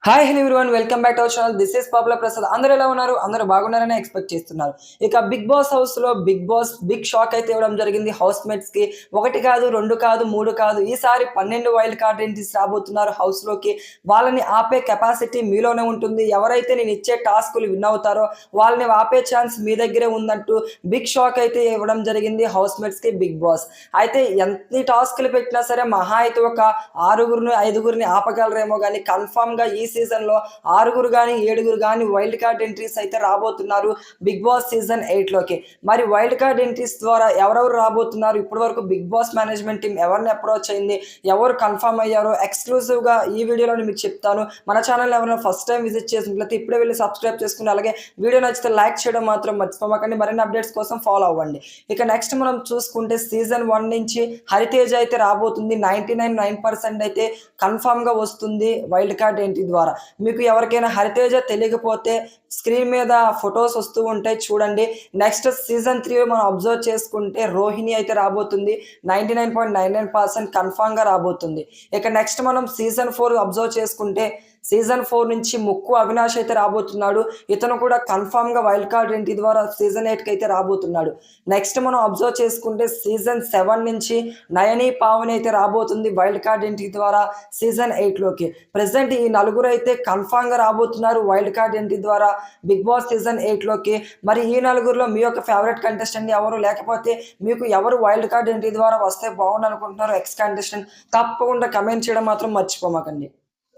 Hi hello everyone, welcome back to our channel. This is popular Prasad. అందరూ ఎలా ఉన్నారు? అందరూ బాగున్నారని ఎక్స్పెక్ట్ చేస్తున్నారు. ఇక బిగ్ బాస్ హౌస్ లో బిగ్ బాస్ బిగ్ షాక్ అయితే ఇవ్వడం జరిగింది హౌస్ మేట్స్ కి. ఒకటి కాదు, రెండు కాదు, మూడు కాదు, ఈసారి 12 వైల్డ్ కార్డ్ ఎంట్రీస్ రాబోతున్నారు హౌస్ లోకి. వాళ్ళని ఆపే కెపాసిటీ మీలోనే ఉంటుంది. ఎవరైతే నేను ఇచ్చే టాస్కులు విన్ అవుతారో వాళ్ళని ఆపే ఛాన్స్ మీ దగ్గరే ఉందంటూ బిగ్ షాక్ అయితే ఇవ్వడం జరిగింది హౌస్ మేట్స్ కి బిగ్ బాస్. అయితే ఎన్ని టాస్కులు పెట్టినా సరే మహా అయితే ఒక ఆరుగురిని ఐదుగురిని ఆపగలరేమో కానీ కన్ఫామ్ గా ఈ సీజన్ లో ఆరుగురు కానీ ఏడుగురు కానీ వైల్డ్ కార్డ్ ఎంట్రీస్ అయితే రాబోతున్నారు బిగ్ బాస్ సీజన్ 8 లోకి. మరి వైల్డ్ కార్డ్ ఎంట్రీస్ ద్వారా ఎవరెవరు రాబోతున్నారు, ఇప్పటి వరకు బిగ్ బాస్ మేనేజ్మెంట్ టీం ఎవరిని అప్రోచ్ అయింది, ఎవరు కన్ఫర్మ్ అయ్యారో ఎక్స్క్లూజివ్ గా ఈ వీడియోలో మీకు చెప్తాను. మన ఛానల్ ఎవరైనా ఫస్ట్ టైం విజిట్ చేసినట్లయితే ఇప్పుడే వెళ్ళి సబ్స్క్రైబ్ చేసుకుని అలాగే వీడియో నచ్చితే లైక్ చేయడం మాత్రం మర్చిపోమాకండి. మరిన్ని అప్డేట్స్ కోసం ఫాలో అవ్వండి. ఇక నెక్స్ట్ మనం చూసుకుంటే సీజన్ 1 నుంచి హరితేజ్ అయితే రాబోతుంది. 99% అయితే కన్ఫామ్ గా వస్తుంది వైల్డ్ కార్డ్ ఎంట్రీ ద్వారా. మీకు ఎవరికైనా హరితేజ తెలియకపోతే స్క్రీన్ మీద ఫొటోస్ వస్తూ ఉంటాయి, చూడండి. నెక్స్ట్ సీజన్ 3 మనం అబ్జర్వ్ చేసుకుంటే రోహిణి అయితే రాబోతుంది. 99.99% కన్ఫామ్ గా రాబోతుంది. ఇక నెక్స్ట్ మనం సీజన్ 4 అబ్జర్వ్ చేసుకుంటే సీజన్ 4 నుంచి ముక్కు అవినాష్ అయితే రాబోతున్నాడు. ఇతను కూడా కన్ఫామ్ గా వైల్డ్ కార్డ్ ఎంట్రీ ద్వారా సీజన్ 8 కి అయితే రాబోతున్నాడు. నెక్స్ట్ మనం అబ్జర్వ్ చేసుకుంటే సీజన్ 7 నుంచి నయని పావని అయితే రాబోతుంది వైల్డ్ కార్డ్ ఎంట్రీ ద్వారా సీజన్ 8 లోకి. ప్రెసెంట్ ఈ నలుగురు అయితే కన్ఫామ్ గా రాబోతున్నారు వైల్డ్ కార్డ్ ఎంట్రీ ద్వారా బిగ్ బాస్ సీజన్ 8 లోకి. మరి ఈ నలుగురులో మీ యొక్క ఫేవరెట్ కంటెస్టెంట్ ఎవరు, లేకపోతే మీకు ఎవరు వైల్డ్ కార్డ్ ఎంట్రీ ద్వారా వస్తే బాగుండు అనుకుంటున్నారు ఎక్స్ కంటెస్టెంట్, తప్పకుండా కమెంట్ చేయడం మాత్రం మర్చిపోమాకండి.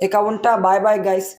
ఇక ఉంటా, బాయ్ బాయ్ గైస్.